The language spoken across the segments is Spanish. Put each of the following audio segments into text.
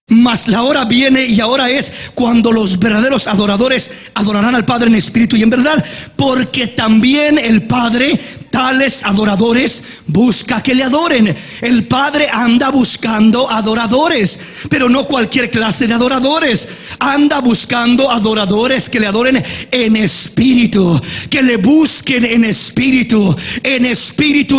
Mas la hora viene y ahora es cuando los verdaderos adoradores adorarán al Padre en espíritu y en verdad, porque también el Padre tales adoradores busca que le adoren. El Padre anda buscando adoradores, pero no cualquier clase de adoradores. Anda buscando adoradores que le adoren en espíritu, que le busquen en espíritu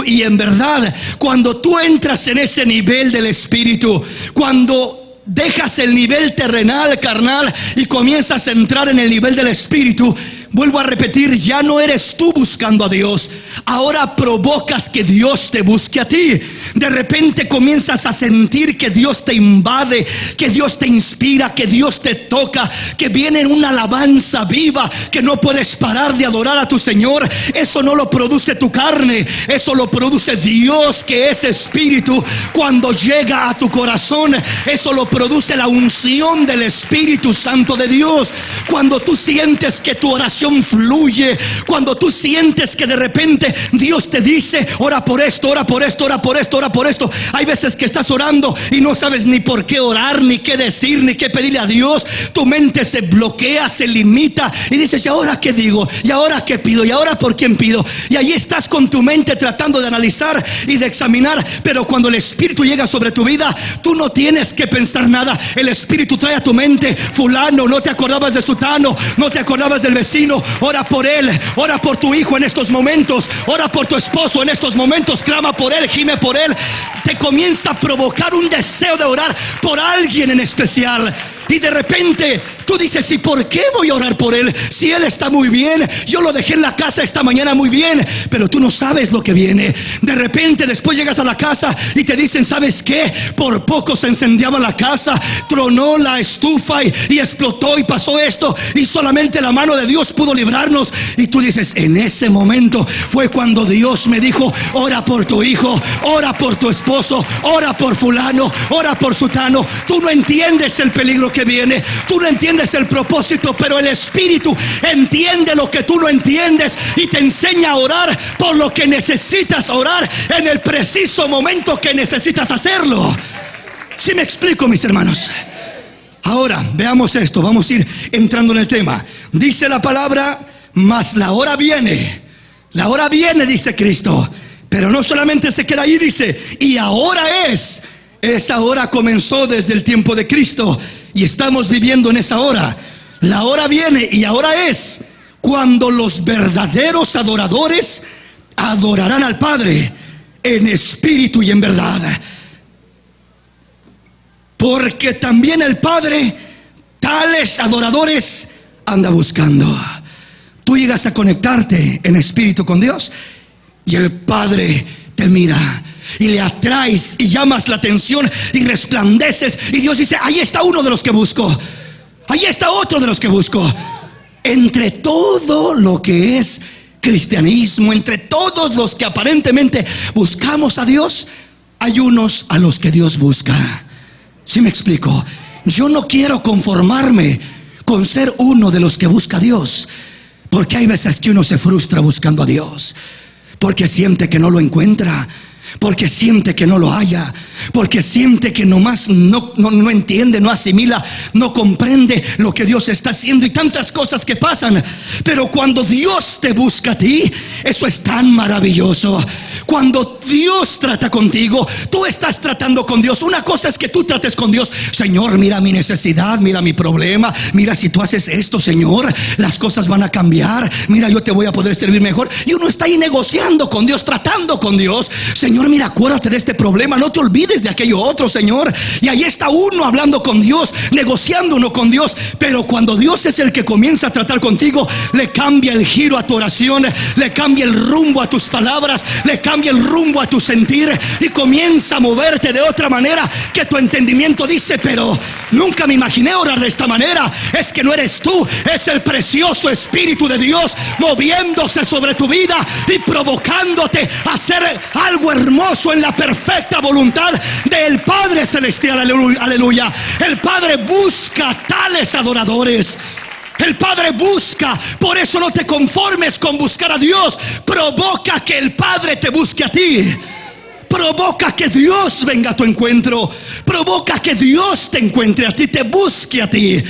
y en verdad. Cuando tú entras en ese nivel del espíritu, cuando dejas el nivel terrenal, carnal, y comienzas a entrar en el nivel del espíritu, vuelvo a repetir, ya no eres tú buscando a Dios. Ahora provocas que Dios te busque a ti. De repente comienzas a sentir que Dios te invade, que Dios te inspira, que Dios te toca, que viene una alabanza viva, que no puedes parar de adorar a tu Señor. Eso no lo produce tu carne, eso lo produce Dios, que es espíritu. Cuando llega a tu corazón, eso lo produce la unción del Espíritu Santo de Dios. Cuando tú sientes que tu oración fluye, cuando tú sientes que de repente Dios te dice: ora por esto, ora por esto, ora por esto, ora por esto. Hay veces que estás orando y no sabes ni por qué orar, ni qué decir, ni qué pedirle a Dios. Tu mente se bloquea, se limita y dices: ¿y ahora qué digo? ¿Y ahora qué pido? ¿Y ahora por quién pido? Y ahí estás con tu mente tratando de analizar y de examinar. Pero cuando el Espíritu llega sobre tu vida, tú no tienes que pensar nada. El Espíritu trae a tu mente: fulano, no te acordabas de sutano, no te acordabas del vecino, ora por él, ora por tu hijo en estos momentos, ora por tu esposo en estos momentos, clama por él, gime por él. Te comienza a provocar un deseo de orar por alguien en especial. Y de repente tú dices: ¿y por qué voy a orar por él? Si él está muy bien, yo lo dejé en la casa esta mañana muy bien. Pero tú no sabes lo que viene. De repente después llegas a la casa y te dicen: ¿sabes qué? Por poco se incendiaba la casa, tronó la estufa y explotó y pasó esto, y solamente la mano de Dios pudo librarnos. Y tú dices: en ese momento fue cuando Dios me dijo: ora por tu hijo, ora por tu esposo, ora por fulano, ora por sutano. Tú no entiendes el peligro que viene, tú no entiendes el propósito, pero el Espíritu entiende lo que tú no entiendes y te enseña a orar por lo que necesitas orar en el preciso momento que necesitas hacerlo. ¿Sí me explico, mis hermanos? Ahora veamos esto, vamos a ir entrando en el tema. Dice la palabra: mas la hora viene. La hora viene, dice Cristo. Pero no solamente se queda ahí, dice: y ahora es. Esa hora comenzó desde el tiempo de Cristo y estamos viviendo en esa hora. La hora viene y ahora es cuando los verdaderos adoradores adorarán al Padre en espíritu y en verdad. Porque también el Padre tales adoradores anda buscando. Tú llegas a conectarte en espíritu con Dios y el Padre te mira y le atraes y llamas la atención y resplandeces, y Dios dice: ahí está uno de los que busco, ahí está otro de los que busco. Entre todo lo que es cristianismo, entre todos los que aparentemente buscamos a Dios, hay unos a los que Dios busca. ¿Sí me explico? Yo no quiero conformarme con ser uno de los que busca a Dios, porque hay veces que uno se frustra buscando a Dios, porque siente que no lo encuentra, porque siente que no lo halla, porque siente que nomás no entiende, no asimila, no comprende lo que Dios está haciendo y tantas cosas que pasan. Pero cuando Dios te busca a ti, eso es tan maravilloso. Cuando Dios trata contigo, tú estás tratando con Dios. Una cosa es que tú trates con Dios: Señor, mira mi necesidad, mira mi problema, mira, si tú haces esto, Señor, las cosas van a cambiar, mira, yo te voy a poder servir mejor. Y uno está ahí negociando con Dios, tratando con Dios: Señor, mira, acuérdate de este problema, no te olvides de aquello otro, Señor. Y ahí está uno hablando con Dios, negociando uno con Dios. Pero cuando Dios es el que comienza a tratar contigo, le cambia el giro a tu oración, le cambia el rumbo a tus palabras, le cambia el rumbo a tu sentir y comienza a moverte de otra manera que tu entendimiento dice: pero nunca me imaginé orar de esta manera. Es que no eres tú, es el precioso Espíritu de Dios moviéndose sobre tu vida y provocándote a hacer algo hermoso en la perfecta voluntad del Padre Celestial. Aleluya. El Padre busca tales adoradores. El Padre busca. Por eso no te conformes con buscar a Dios. Provoca que el Padre te busque a ti. Provoca que Dios venga a tu encuentro. Provoca que Dios te encuentre a ti, te busque a ti.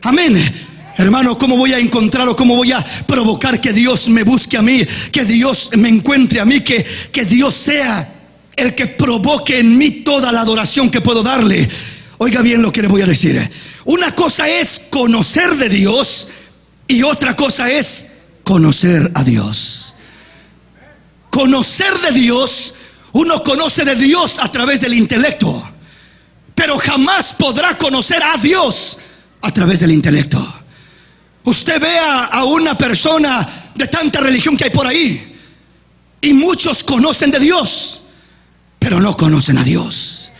Amén. Hermano, ¿cómo voy a encontrar o cómo voy a provocar que Dios me busque a mí? Que Dios me encuentre a mí, que Dios sea el que provoque en mí toda la adoración que puedo darle. Oiga bien lo que le voy a decir. Una cosa es conocer de Dios y otra cosa es conocer a Dios. Conocer de Dios, uno conoce de Dios a través del intelecto, pero jamás podrá conocer a Dios a través del intelecto. Usted ve a una persona de tanta religión que hay por ahí, y muchos conocen de Dios, pero no conocen a Dios.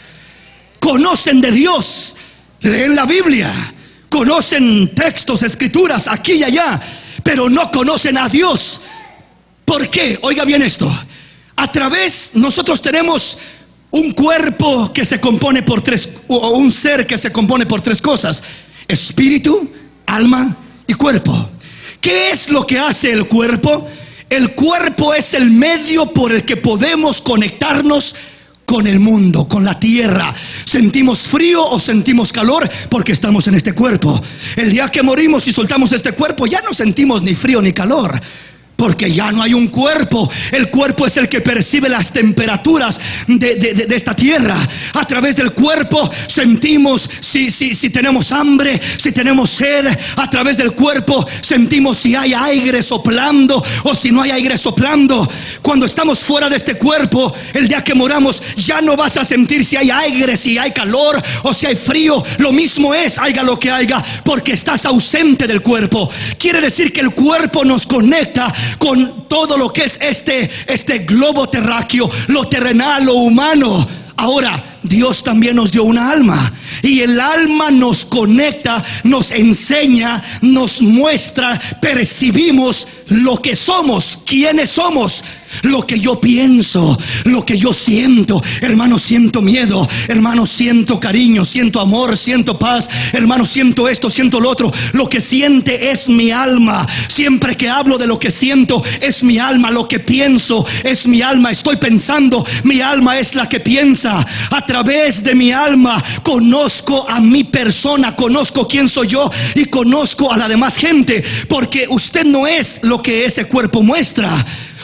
Conocen de Dios, leen la Biblia, conocen textos, escrituras aquí y allá, pero no conocen a Dios. ¿Por qué? Oiga bien esto. Nosotros tenemos un cuerpo que se compone por un ser que se compone por tres cosas: espíritu, alma y cuerpo. ¿Qué es lo que hace el cuerpo? El cuerpo es el medio por el que podemos conectarnos con el mundo, con la tierra. Sentimos frío o sentimos calor porque estamos en este cuerpo. El día que morimos y soltamos este cuerpo, ya no sentimos ni frío ni calor, porque ya no hay un cuerpo. El cuerpo es el que percibe las temperaturas de esta tierra. A través del cuerpo sentimos si tenemos hambre, si tenemos sed. A través del cuerpo sentimos si hay aire soplando o si no hay aire soplando. Cuando estamos fuera de este cuerpo, el día que moramos, ya no vas a sentir si hay aire, si hay calor o si hay frío. Lo mismo es, haya lo que haya, porque estás ausente del cuerpo. Quiere decir que el cuerpo nos conecta con todo lo que es este globo terráqueo, lo terrenal, lo humano. Ahora, Dios también nos dio una alma, y el alma nos conecta, nos enseña, nos muestra, percibimos lo que somos, quiénes somos. Lo que yo pienso, lo que yo siento. Hermano, siento miedo. Hermano, siento cariño, siento amor, siento paz. Hermano, siento esto, siento lo otro. Lo que siente es mi alma. Siempre que hablo de lo que siento, es mi alma. Lo que pienso es mi alma. Estoy pensando, mi alma es la que piensa. A través de mi alma conozco a mi persona, conozco quién soy yo y conozco a la demás gente. Porque usted no es lo que ese cuerpo muestra.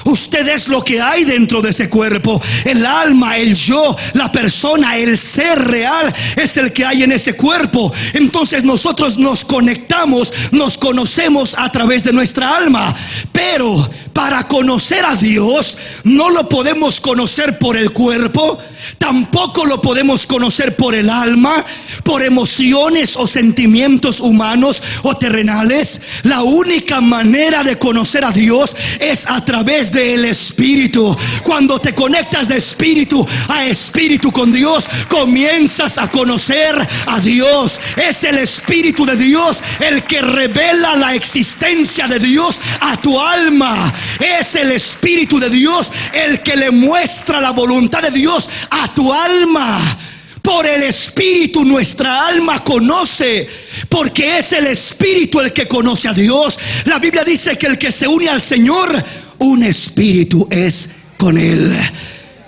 Usted es lo que hay dentro de ese cuerpo. El alma, el yo, la persona, el ser real es el que hay en ese cuerpo. Entonces nosotros nos conectamos, nos conocemos a través de nuestra alma. Pero para conocer a Dios no lo podemos conocer por el cuerpo, tampoco lo podemos conocer por el alma, por emociones o sentimientos humanos o terrenales. La única manera de conocer a Dios es a través del Espíritu. Cuando te conectas de espíritu a espíritu con Dios, comienzas a conocer a Dios. Es el Espíritu de Dios el que revela la existencia de Dios a tu alma. Es el Espíritu de Dios el que le muestra la voluntad de Dios a tu alma. Por el Espíritu nuestra alma conoce, porque es el Espíritu el que conoce a Dios. La Biblia dice que el que se une al Señor, un espíritu es con Él.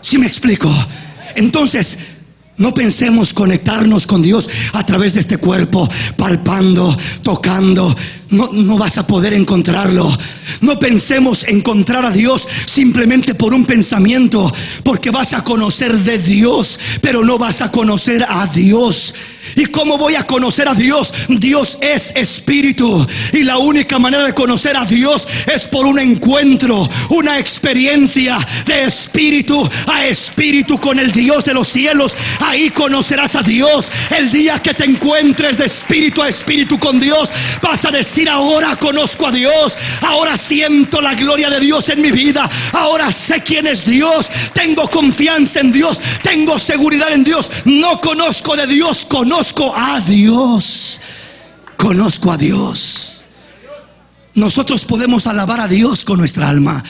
¿Sí me explico? Entonces, no pensemos conectarnos con Dios a través de este cuerpo, palpando, tocando. No vas a poder encontrarlo. No pensemos encontrar a Dios simplemente por un pensamiento, porque vas a conocer de Dios, pero no vas a conocer a Dios. ¿Y cómo voy a conocer a Dios? Dios es espíritu, y la única manera de conocer a Dios es por un encuentro, una experiencia de espíritu a espíritu con el Dios de los cielos. Ahí conocerás a Dios. El día que te encuentres de espíritu a espíritu con Dios, vas a decir: ahora conozco a Dios, ahora siento la gloria de Dios en mi vida, ahora sé quién es Dios, tengo confianza en Dios, tengo seguridad en Dios. No conozco de Dios, conozco a Dios. Conozco a Dios. Nosotros podemos alabar a Dios con nuestra alma.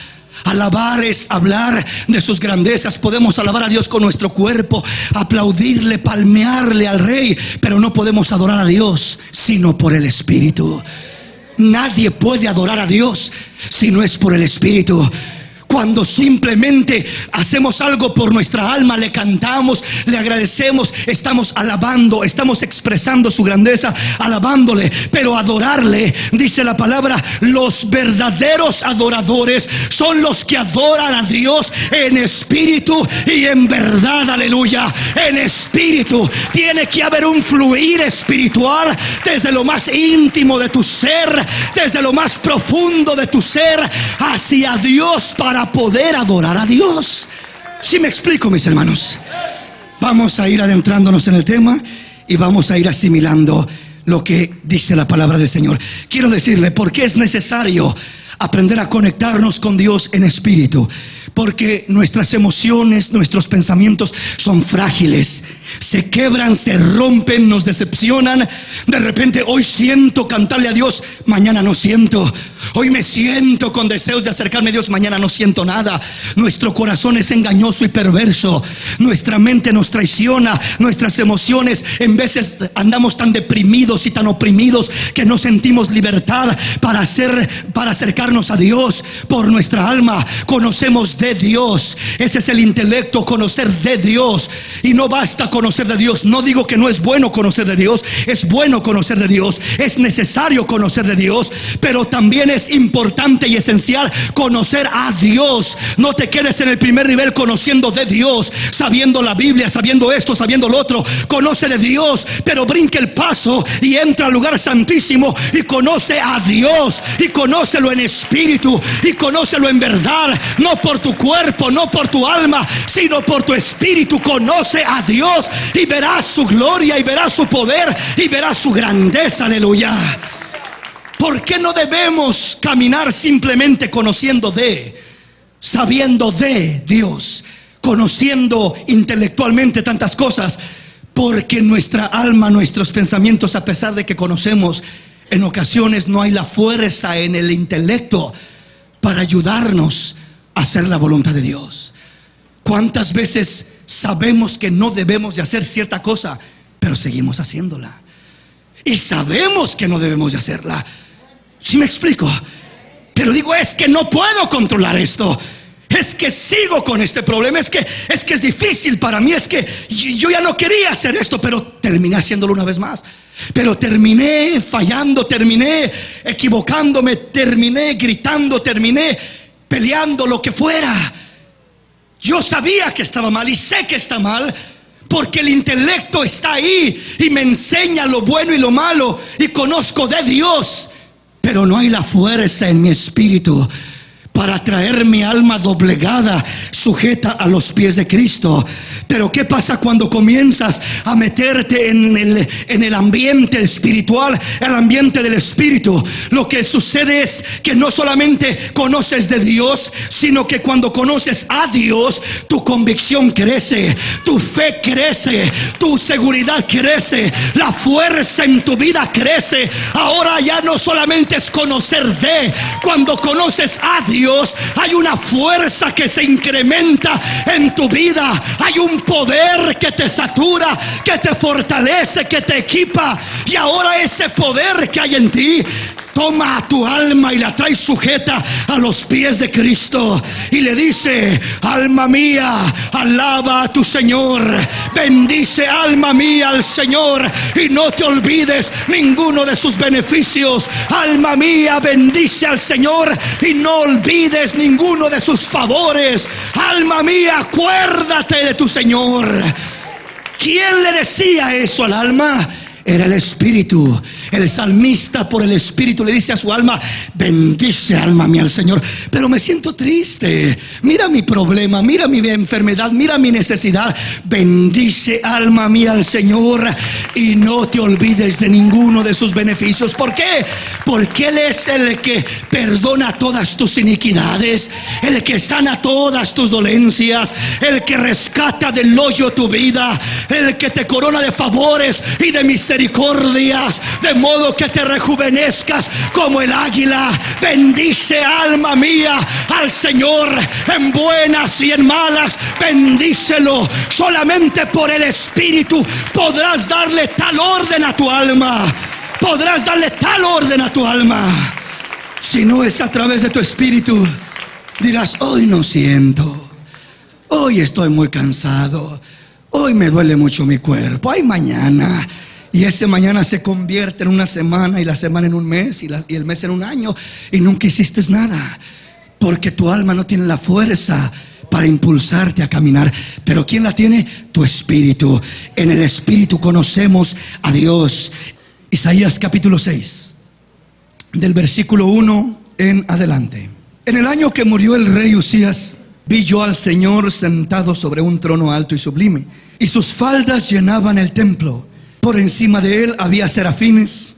Alabar es hablar de sus grandezas. Podemos alabar a Dios con nuestro cuerpo, aplaudirle, palmearle al Rey, pero no podemos adorar a Dios sino por el Espíritu. Nadie puede adorar a Dios si no es por el Espíritu. Cuando simplemente hacemos algo por nuestra alma, le cantamos, le agradecemos, estamos alabando, estamos expresando su grandeza, alabándole. Pero adorarle, dice la palabra, los verdaderos adoradores son los que adoran a Dios en espíritu y en verdad. Aleluya. En espíritu. Tiene que haber un fluir espiritual desde lo más íntimo de tu ser, desde lo más profundo de tu ser hacia Dios, para poder adorar a Dios. ¿Sí me explico, mis hermanos? Vamos a ir adentrándonos en el tema y vamos a ir asimilando lo que dice la palabra del Señor. Quiero decirle por qué es necesario aprender a conectarnos con Dios en espíritu. Porque nuestras emociones, nuestros pensamientos son frágiles, se quebran, se rompen, nos decepcionan. De repente hoy siento cantarle a Dios, mañana no siento. Hoy me siento con deseos de acercarme a Dios, mañana no siento nada. Nuestro corazón es engañoso y perverso. Nuestra mente nos traiciona. Nuestras emociones, en veces andamos tan deprimidos y tan oprimidos que no sentimos libertad para acercarnos a Dios. Por nuestra alma conocemos de Dios. Ese es el intelecto, conocer de Dios. Y no basta conocer de Dios. No digo que no es bueno conocer de Dios. Es bueno conocer de Dios. Es necesario conocer de Dios. Pero también es importante y esencial conocer a Dios. No te quedes en el primer nivel conociendo de Dios, sabiendo la Biblia, sabiendo esto, sabiendo lo otro. Conoce de Dios, pero brinque el paso y entra al lugar santísimo y conoce a Dios. Y conócelo en espíritu y conócelo en verdad. No por tu cuerpo, no por tu alma, sino por tu espíritu. Conoce a Dios y verás su gloria y verás su poder y verás su grandeza. Aleluya. ¿Por qué no debemos caminar simplemente conociendo sabiendo de Dios, conociendo intelectualmente tantas cosas? Porque nuestra alma, nuestros pensamientos, a pesar de que conocemos, en ocasiones no hay la fuerza en el intelecto para ayudarnos a hacer la voluntad de Dios. ¿Cuántas veces sabemos que no debemos de hacer cierta cosa, pero seguimos haciéndola? Y sabemos que no debemos de hacerla. ¿Sí me explico? Pero digo, es que no puedo controlar esto. Es que sigo con este problema. Es que es difícil para mí. Es que yo ya no quería hacer esto, pero terminé haciéndolo una vez más. Pero terminé fallando, terminé equivocándome, terminé gritando, terminé peleando, lo que fuera. Yo sabía que estaba mal y sé que está mal, porque el intelecto está ahí y me enseña lo bueno y lo malo y conozco de Dios. Pero no hay la fuerza en mi espíritu para traer mi alma doblegada, sujeta a los pies de Cristo. Pero ¿qué pasa cuando comienzas a meterte en el ambiente espiritual, el ambiente del espíritu? Lo que sucede es que no solamente conoces de Dios, sino que cuando conoces a Dios, tu convicción crece, tu fe crece, tu seguridad crece, la fuerza en tu vida crece. Ahora ya no solamente es conocer de, cuando conoces a Dios, hay una fuerza que se incrementa en tu vida. Hay un poder que te satura, que te fortalece, que te equipa. Y ahora ese poder que hay en ti toma a tu alma y la trae sujeta a los pies de Cristo y le dice: alma mía, alaba a tu Señor. Bendice, alma mía, al Señor, y no te olvides ninguno de sus beneficios. Alma mía, bendice al Señor y no olvides ninguno de sus favores. Alma mía, acuérdate de tu Señor. ¿Quién le decía eso al alma? Era el Espíritu. El salmista, por el Espíritu, le dice a su alma: bendice, alma mía, al Señor. Pero me siento triste. Mira mi problema, mira mi enfermedad, mira mi necesidad. Bendice, alma mía, al Señor y no te olvides de ninguno de sus beneficios. ¿Por qué? Porque Él es el que perdona todas tus iniquidades, el que sana todas tus dolencias, el que rescata del hoyo tu vida, el que te corona de favores y de misericordias, de modo que te rejuvenezcas como el águila. Bendice, alma mía, al Señor en buenas y en malas. Bendícelo. Solamente por el Espíritu podrás darle tal orden a tu alma. Podrás darle tal orden a tu alma. Si no es a través de tu Espíritu, Dirás, hoy no siento, hoy estoy muy cansado, hoy me duele mucho mi cuerpo, ay mañana. Y ese mañana se convierte en una semana, y la semana en un mes, y el mes en un año, y nunca hiciste nada, porque tu alma no tiene la fuerza para impulsarte a caminar. Pero ¿quién la tiene? Tu espíritu. En el espíritu conocemos a Dios. Isaías capítulo 6, del versículo 1 en adelante. En el año que murió el rey Usías, vi yo al Señor sentado sobre un trono alto y sublime, y sus faldas llenaban el templo. Por encima de él había serafines,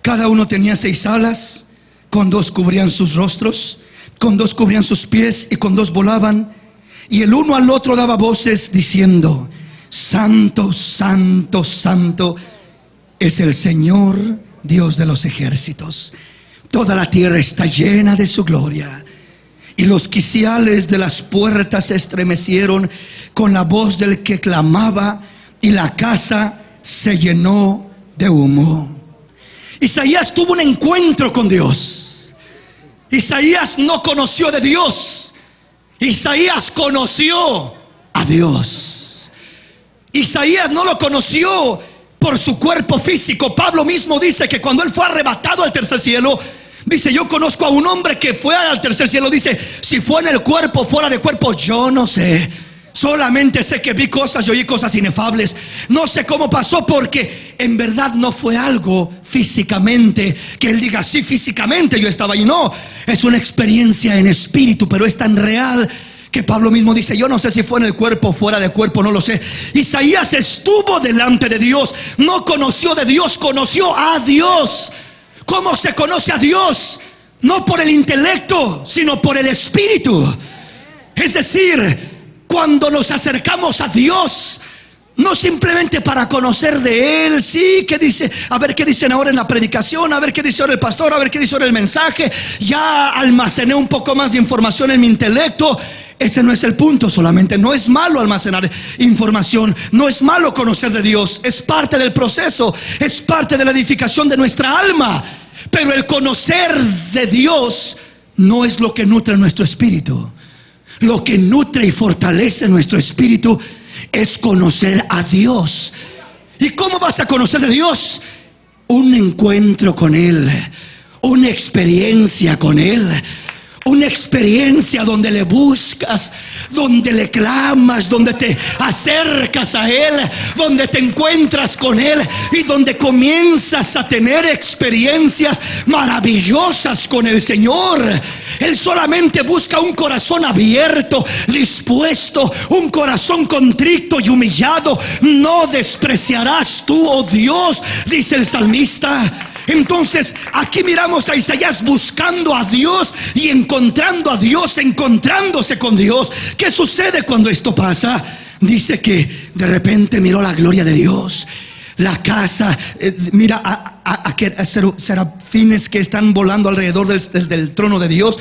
cada uno tenía 6 alas, con 2 cubrían sus rostros, con 2 cubrían sus pies, y con 2 volaban. Y el uno al otro daba voces diciendo: Santo, santo, santo es el Señor, Dios de los ejércitos. Toda la tierra está llena de su gloria. Y los quiciales de las puertas se estremecieron con la voz del que clamaba, y la casa se llenó de humo. Isaías tuvo un encuentro con Dios. Isaías no conoció de Dios, Isaías conoció a Dios. Isaías no lo conoció por su cuerpo físico. Pablo mismo dice que cuando él fue arrebatado al tercer cielo, dice: yo conozco a un hombre que fue al tercer cielo. Dice: si fue en el cuerpo, fuera de cuerpo, yo no sé. Solamente sé que vi cosas y oí cosas inefables. No sé cómo pasó, porque en verdad no fue algo físicamente que él diga: sí, físicamente yo estaba allí. No, es una experiencia en espíritu, pero es tan real que Pablo mismo dice: yo no sé si fue en el cuerpo o fuera de cuerpo, no lo sé. Isaías estuvo delante de Dios, no conoció de Dios, conoció a Dios. ¿Cómo se conoce a Dios? No por el intelecto, sino por el espíritu. Es decir, cuando nos acercamos a Dios, no simplemente para conocer de Él, sí, ¿qué dice? A ver qué dicen ahora en la predicación, a ver qué dice ahora el pastor, a ver qué dice ahora el mensaje. Ya almacené un poco más de información en mi intelecto. Ese no es el punto solamente. No es malo almacenar información, no es malo conocer de Dios. Es parte del proceso, es parte de la edificación de nuestra alma. Pero el conocer de Dios no es lo que nutre nuestro espíritu. Lo que nutre y fortalece nuestro espíritu es conocer a Dios. ¿Y cómo vas a conocer de Dios? Un encuentro con Él, una experiencia con Él. Una experiencia donde le buscas, donde le clamas, donde te acercas a Él, donde te encuentras con Él y donde comienzas a tener experiencias maravillosas con el Señor. Él solamente busca un corazón abierto, dispuesto, un corazón contrito y humillado. No despreciarás tú, oh Dios, dice el salmista. Entonces aquí miramos a Isaías buscando a Dios y encontrando a Dios, encontrándose con Dios. ¿Qué sucede cuando esto pasa? Dice que de repente miró la gloria de Dios. La casa, mira a serafines que están volando alrededor del trono de Dios.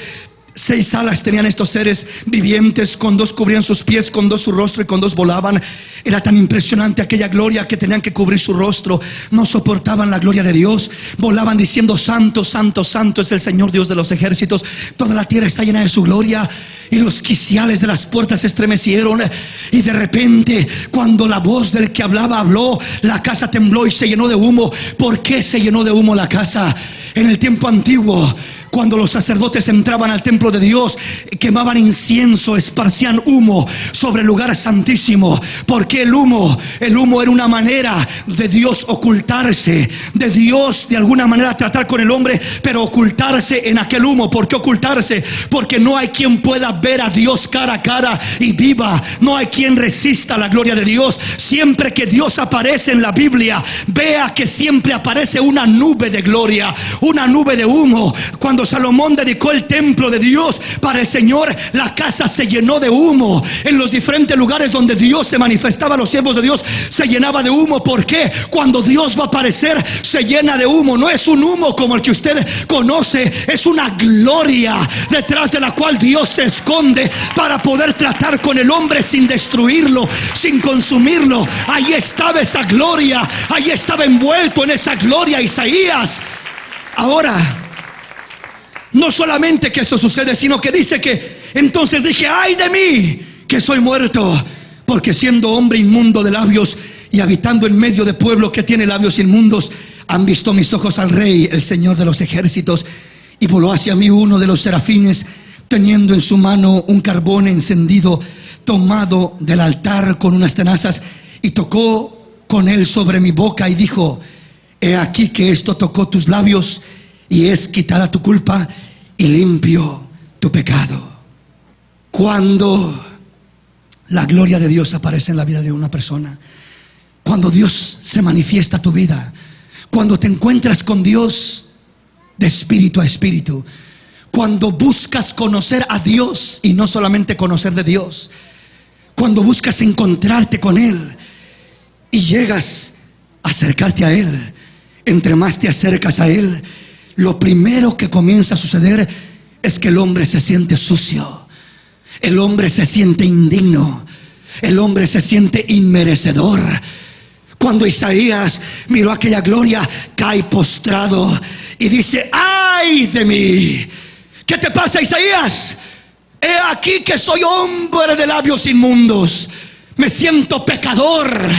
6 alas tenían estos seres vivientes, con 2 cubrían sus pies, con 2 su rostro, y con 2 volaban. Era tan impresionante aquella gloria que tenían que cubrir su rostro. No soportaban la gloria de Dios. Volaban diciendo: Santo, santo, santo es el Señor Dios de los ejércitos. Toda la tierra está llena de su gloria. Y los quiciales de las puertas se estremecieron. Y de repente, cuando la voz del que hablaba habló, la casa tembló y se llenó de humo. ¿Por qué se llenó de humo la casa? En el tiempo antiguo, cuando los sacerdotes entraban al templo de Dios, quemaban incienso, esparcían humo sobre el lugar santísimo. Porque el humo era una manera de Dios ocultarse, de Dios de alguna manera tratar con el hombre, pero ocultarse en aquel humo. ¿Por qué ocultarse? Porque no hay quien pueda ver a Dios cara a cara y viva. No hay quien resista la gloria de Dios. Siempre que Dios aparece en la Biblia, vea que siempre aparece una nube de gloria, una nube de humo. Cuando Salomón dedicó el templo de Dios para el Señor, la casa se llenó de humo. En los diferentes lugares donde Dios se manifestaba a los siervos de Dios, se llenaba de humo. ¿Por qué? Cuando Dios va a aparecer, se llena de humo. No es un humo como el que usted conoce, es una gloria detrás de la cual Dios se esconde para poder tratar con el hombre sin destruirlo, sin consumirlo. Ahí estaba esa gloria, ahí estaba envuelto en esa gloria Isaías. Ahora, no solamente que eso sucede, sino que dice que Entonces dije: ay de mí, que soy muerto, porque siendo hombre inmundo de labios y habitando en medio de pueblo que tiene labios inmundos, han visto mis ojos al Rey, el Señor de los ejércitos. Y voló hacia mí uno de los serafines, teniendo en su mano un carbón encendido, tomado del altar con unas tenazas, y tocó con él sobre mi boca y dijo: he aquí que esto tocó tus labios, y es quitada tu culpa y limpio tu pecado. Cuando la gloria de Dios aparece en la vida de una persona, cuando Dios se manifiesta a tu vida, cuando te encuentras con Dios de espíritu a espíritu, cuando buscas conocer a Dios y no solamente conocer de Dios, cuando buscas encontrarte con Él y llegas a acercarte a Él, entre más te acercas a Él, lo primero que comienza a suceder es que el hombre se siente sucio, el hombre se siente indigno, el hombre se siente inmerecedor. Cuando Isaías miró aquella gloria, cae postrado y dice: ay de mí. ¿Qué te pasa, Isaías? He aquí que soy hombre de labios inmundos, me siento pecador,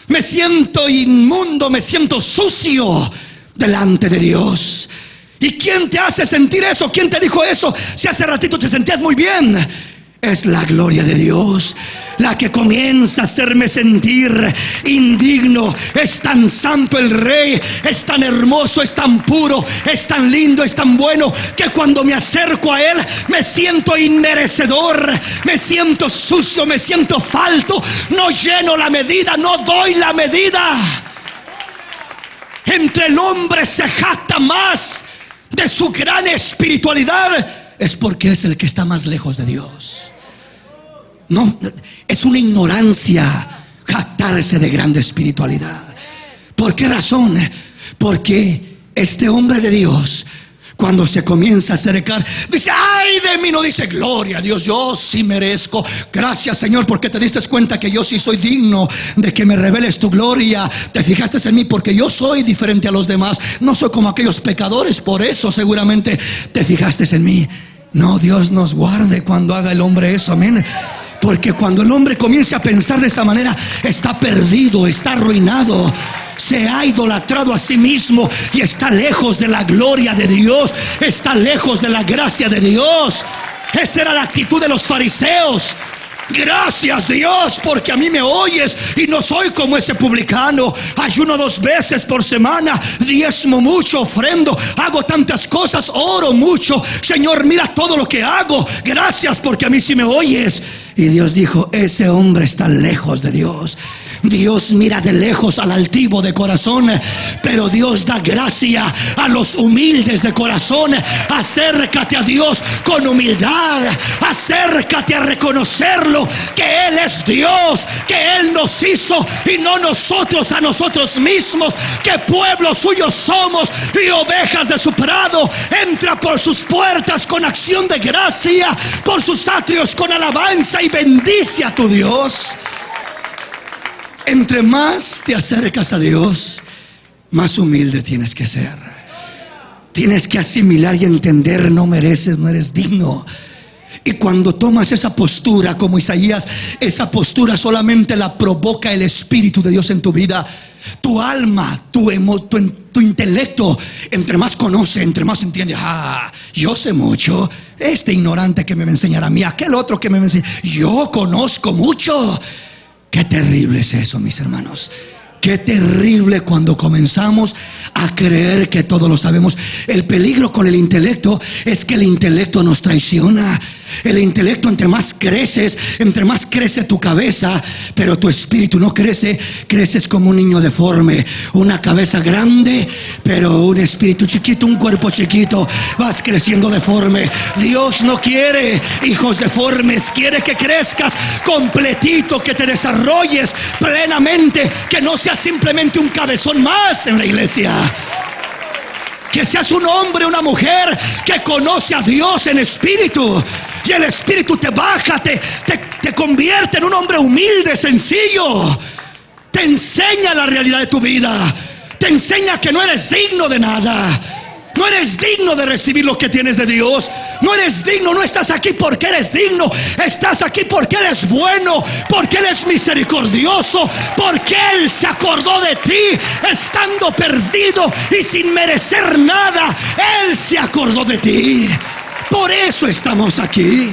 me siento inmundo, me siento sucio delante de Dios. ¿Y quién te hace sentir eso? ¿Quién te dijo eso? Si hace ratito te sentías muy bien. Es la gloria de Dios la que comienza a hacerme sentir indigno. Es tan santo el Rey, es tan hermoso, es tan puro, es tan lindo, es tan bueno, que cuando me acerco a Él me siento inmerecedor, me siento sucio, me siento falto. No lleno la medida, no doy la medida. Entre el hombre se jacta más de su gran espiritualidad, es porque es el que está más lejos de Dios. No, es una ignorancia jactarse de grande espiritualidad. ¿Por qué razón? Porque este hombre de Dios, cuando se comienza a acercar, dice: ay de mí. No dice: gloria a Dios, yo sí merezco. Gracias, Señor, porque te diste cuenta que yo sí soy digno de que me reveles tu gloria. Te fijaste en mí porque yo soy diferente a los demás. No soy como aquellos pecadores, por eso seguramente te fijaste en mí. No, Dios nos guarde cuando haga el hombre eso, amén. Porque cuando el hombre comience a pensar de esa manera, está perdido, está arruinado, se ha idolatrado a sí mismo y está lejos de la gloria de Dios, está lejos de la gracia de Dios. Esa era la actitud de los fariseos. Gracias, Dios, porque a mí me oyes y no soy como ese publicano. Ayuno 2 veces por semana, diezmo mucho, ofrendo, hago tantas cosas, oro mucho. Señor, mira todo lo que hago. Gracias porque a mí sí me oyes. Y Dios dijo: ese hombre está lejos de Dios. Dios mira de lejos al altivo de corazón, pero Dios da gracia a los humildes de corazón. Acércate a Dios con humildad, acércate a reconocerlo, que Él es Dios, que Él nos hizo y no nosotros a nosotros mismos, que pueblo suyo somos y ovejas de su prado. Entra por sus puertas con acción de gracia, por sus atrios con alabanza, y bendice a tu Dios. Entre más te acercas a Dios, más humilde tienes que ser. Tienes que asimilar y entender: no mereces, no eres digno. Y cuando tomas esa postura como Isaías, esa postura solamente la provoca el Espíritu de Dios en tu vida. Tu alma, tu intelecto, entre más conoce, entre más entiende: yo sé mucho. Este ignorante que me va a enseñar a mí, aquel otro que me va a enseñar, yo conozco mucho. Qué terrible es eso, mis hermanos. Qué terrible cuando comenzamos a creer que todo lo sabemos. El peligro con el intelecto es que el intelecto nos traiciona. El intelecto, entre más creces, entre más crece tu cabeza, pero tu espíritu no crece. Creces como un niño deforme, una cabeza grande, pero un espíritu chiquito, un cuerpo chiquito. Vas creciendo deforme. Dios no quiere hijos deformes, quiere que crezcas completito, que te desarrolles plenamente, que no seas simplemente un cabezón más en la iglesia. Que seas un hombre, una mujer que conoce a Dios en espíritu, y el Espíritu te baja, te convierte en un hombre humilde, sencillo. Te enseña la realidad de tu vida, te enseña que no eres digno de nada, no eres digno de recibir lo que tienes de Dios. No eres digno, no estás aquí porque eres digno. Estás aquí porque Él es bueno, porque Él es misericordioso, porque Él se acordó de ti estando perdido y sin merecer nada. Él se acordó de ti. Por eso estamos aquí.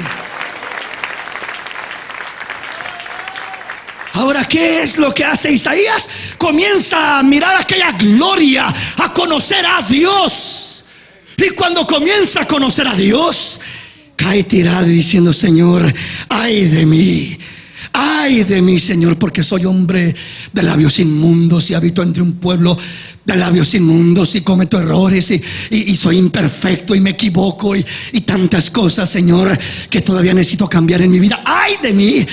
Ahora, ¿qué es lo que hace Isaías? Comienza a mirar aquella gloria, a conocer a Dios. Y cuando comienza a conocer a Dios, cae tirado y diciendo: Señor, ay de mí, Señor, porque soy hombre de labios inmundos y habito entre un pueblo de labios inmundos y cometo errores y soy imperfecto y me equivoco y tantas cosas, Señor, que todavía necesito cambiar en mi vida. Ay de mí.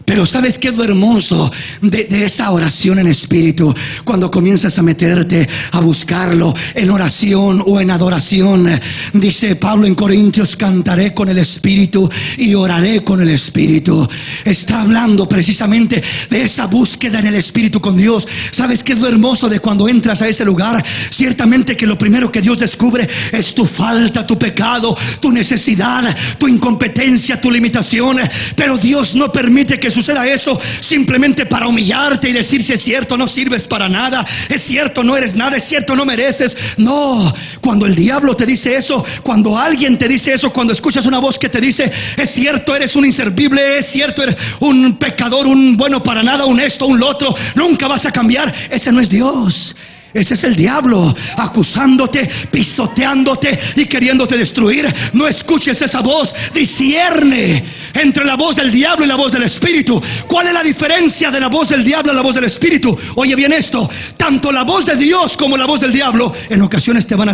Pero ¿sabes qué es lo hermoso de esa oración en espíritu? Cuando comienzas a meterte a buscarlo en oración o en adoración. Dice Pablo en Corintios: cantaré con el espíritu y oraré con el espíritu. Está hablando precisamente de esa búsqueda en el espíritu con Dios. ¿Sabes qué es lo hermoso de cuando entras a ese lugar? Ciertamente que lo primero que Dios descubre es tu falta, tu pecado, tu necesidad, tu incompetencia, tu limitación. Pero Dios no permite que suceda eso simplemente para humillarte y decir: si es cierto, no sirves para nada, es cierto, no eres nada, es cierto, no mereces. No, cuando el diablo te dice eso, cuando alguien te dice eso, cuando escuchas una voz que te dice: es cierto, eres un inservible, es cierto, eres un pecador, un bueno para nada, un esto, un lo otro, nunca vas a cambiar. Ese no es Dios. Ese es el diablo acusándote, pisoteándote y queriéndote destruir. No escuches esa voz. Discierne entre la voz del diablo y la voz del espíritu. ¿Cuál es la diferencia de la voz del diablo y la voz del espíritu? Oye bien esto: tanto la voz de Dios como la voz del diablo en ocasiones te van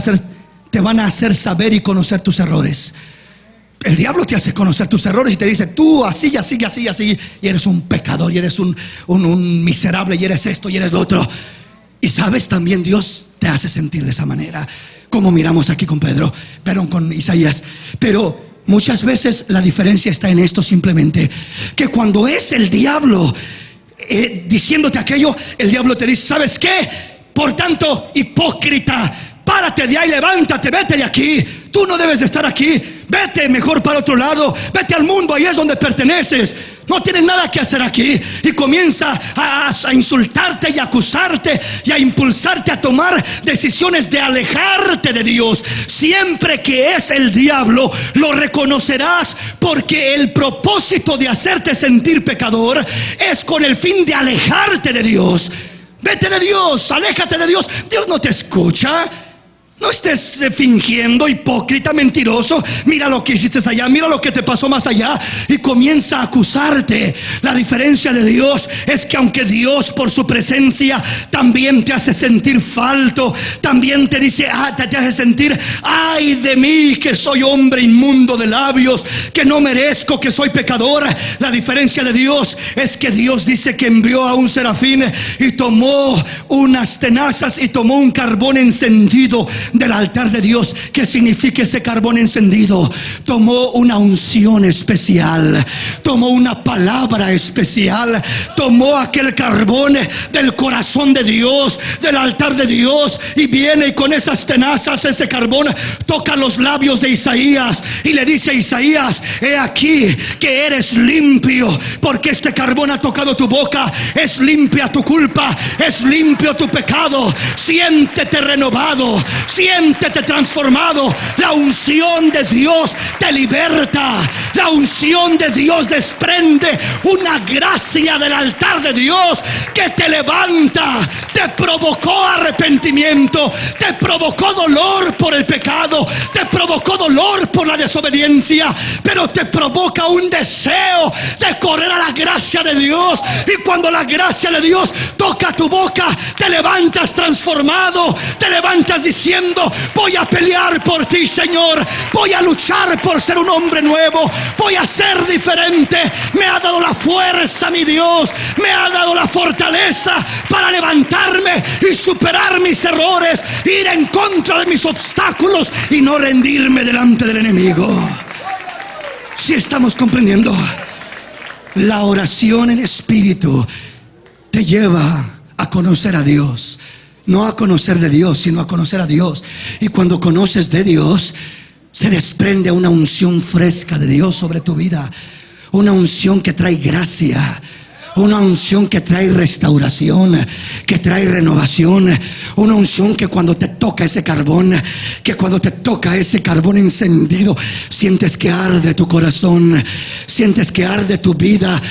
a hacer saber y conocer tus errores. El diablo te hace conocer tus errores y te dice: tú así, y eres un pecador, y eres un miserable, y eres esto, y eres lo otro. Y sabes, también Dios te hace sentir de esa manera, como miramos aquí con con Isaías. Pero muchas veces la diferencia está en esto simplemente: que cuando es el diablo diciéndote aquello, el diablo te dice: ¿sabes qué? Por tanto, hipócrita, párate de ahí, levántate, vete de aquí. Tú no debes de estar aquí. Vete mejor para otro lado. Vete al mundo, ahí es donde perteneces. No tienes nada que hacer aquí. Y comienza a insultarte y a acusarte y a impulsarte a tomar decisiones de alejarte de Dios. Siempre que es el diablo, lo reconocerás, porque el propósito de hacerte sentir pecador es con el fin de alejarte de Dios. Vete de Dios, aléjate de Dios. Dios no te escucha. No estés fingiendo, hipócrita, mentiroso. Mira lo que hiciste allá, mira lo que te pasó más allá. Y comienza a acusarte. La diferencia de Dios es que aunque Dios por su presencia también te hace sentir falto, también te dice, te hace sentir: ay de mí, que soy hombre inmundo de labios, que no merezco, que soy pecador. La diferencia de Dios es que Dios dice que envió a un serafín y tomó unas tenazas y tomó un carbón encendido del altar de Dios. ¿Qué significa ese carbón encendido? Tomó una unción especial, tomó una palabra especial, tomó aquel carbón del corazón de Dios, del altar de Dios, y viene y con esas tenazas, ese carbón, toca los labios de Isaías y le dice a Isaías: he aquí que eres limpio, porque este carbón ha tocado tu boca. Es limpia tu culpa, es limpio tu pecado. Siéntete renovado, siéntete transformado. La unción de Dios te liberta. La unción de Dios desprende una gracia del altar de Dios que te levanta. Te provocó arrepentimiento, te provocó dolor por el pecado, te provocó dolor por la desobediencia, pero te provoca un deseo de correr a la gracia de Dios. Y cuando la gracia de Dios toca tu boca, te levantas transformado, te levantas diciendo: voy a pelear por ti, Señor, voy a luchar por ser un hombre nuevo, voy a ser diferente. Me ha dado la fuerza mi Dios, me ha dado la fortaleza para levantarme y superar mis errores, ir en contra de mis obstáculos y no rendirme delante del enemigo. Si estamos comprendiendo, la oración en espíritu te lleva a conocer a Dios. No a conocer de Dios, sino a conocer a Dios. Y cuando conoces de Dios, se desprende una unción fresca de Dios sobre tu vida. Una unción que trae gracia. Una unción que trae restauración, que trae renovación. Una unción que cuando te toca ese carbón, encendido, sientes que arde tu corazón, sientes que arde tu vida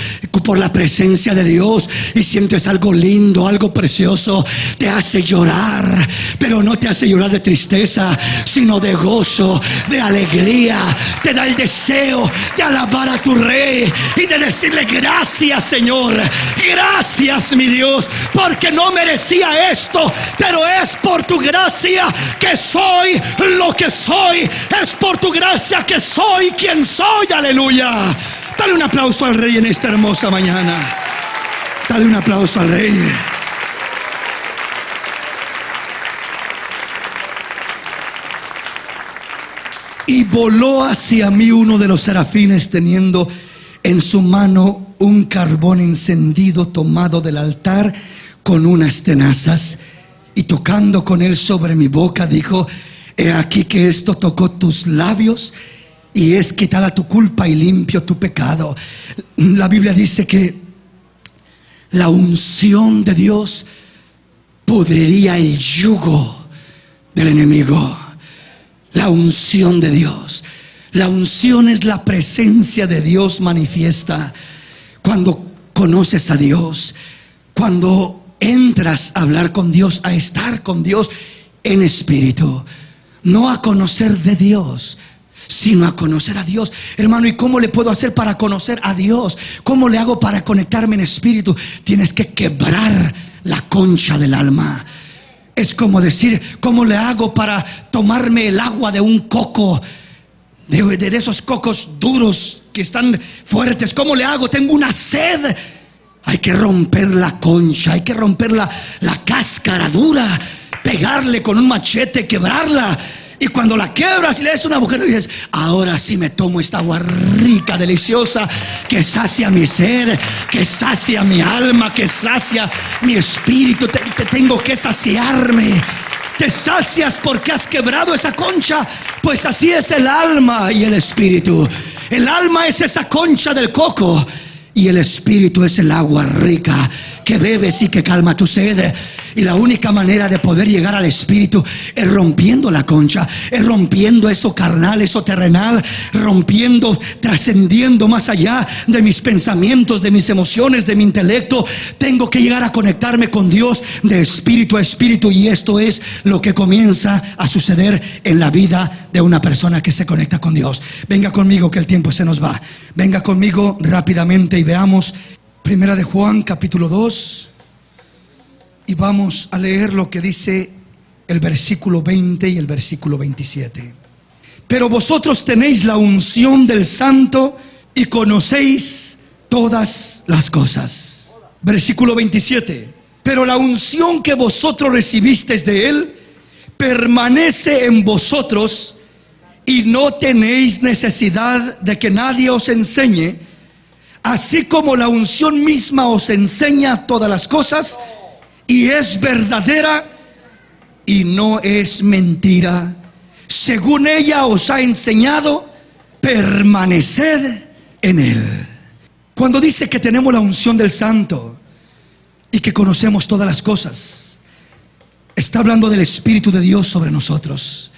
por la presencia de Dios, y sientes algo lindo, algo precioso. Te hace llorar, pero no te hace llorar de tristeza, sino de gozo, de alegría. Te da el deseo de alabar a tu Rey y de decirle: gracias, Señor. Gracias, mi Dios, porque no merecía esto, pero es por tu gracia que soy lo que soy. Es por tu gracia que soy quien soy. Aleluya. Dale un aplauso al Rey en esta hermosa mañana. Dale un aplauso al Rey. Y voló hacia mí uno de los serafines, teniendo en su mano un carbón encendido tomado del altar con unas tenazas, y tocando con él sobre mi boca, dijo: he aquí que esto tocó tus labios, y es quitada tu culpa y limpio tu pecado. La Biblia dice que la unción de Dios pudriría el yugo del enemigo. La unción de Dios. La unción es la presencia de Dios manifiesta. Cuando conoces a Dios, cuando entras a hablar con Dios, a estar con Dios en espíritu, no a conocer de Dios, sino a conocer a Dios. Hermano, ¿y cómo le puedo hacer para conocer a Dios? ¿Cómo le hago para conectarme en espíritu? Tienes que quebrar la concha del alma. Es como decir: ¿cómo le hago para tomarme el agua de un coco? De esos cocos duros que están fuertes. ¿Cómo le hago? Tengo una sed. Hay que romper la concha, hay que romper la cáscara dura, pegarle con un machete, quebrarla. Y cuando la quebras y le das una agujero, dices: ahora sí me tomo esta agua rica, deliciosa, que sacia mi sed, que sacia mi alma, que sacia mi espíritu. Tengo que saciarme. Te sacias porque has quebrado esa concha. Pues así es el alma y el espíritu. El alma es esa concha del coco, y el espíritu es el agua rica que bebes y que calma tu sed. Y la única manera de poder llegar al espíritu es rompiendo la concha, es rompiendo eso carnal, eso terrenal, rompiendo, trascendiendo más allá de mis pensamientos, de mis emociones, de mi intelecto. Tengo que llegar a conectarme con Dios de espíritu a espíritu, y esto es lo que comienza a suceder en la vida de una persona que se conecta con Dios. Venga conmigo, que el tiempo se nos va. Venga conmigo rápidamente y veamos Primera de Juan, capítulo 2. Y vamos a leer lo que dice el versículo 20 y el versículo 27. Pero vosotros tenéis la unción del Santo y conocéis todas las cosas. Versículo 27. Pero la unción que vosotros recibisteis de Él permanece en vosotros, y no tenéis necesidad de que nadie os enseñe, así como la unción misma os enseña todas las cosas, y es verdadera y no es mentira. Según ella os ha enseñado, permaneced en Él. Cuando dice que tenemos la unción del Santo y que conocemos todas las cosas, está hablando del Espíritu de Dios sobre nosotros.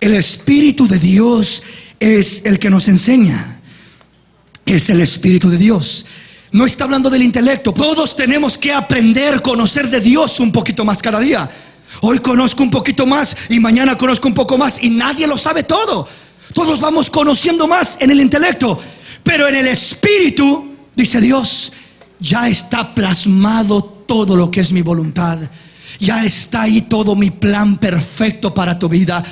El Espíritu de Dios es el que nos enseña. Es el Espíritu de Dios. No está hablando del intelecto. Todos tenemos que aprender a conocer de Dios un poquito más cada día. Hoy conozco un poquito más y mañana conozco un poco más, y nadie lo sabe todo. Todos vamos conociendo más en el intelecto, pero en el Espíritu, dice Dios, ya está plasmado todo lo que es mi voluntad. Ya está ahí todo mi plan perfecto para tu vida.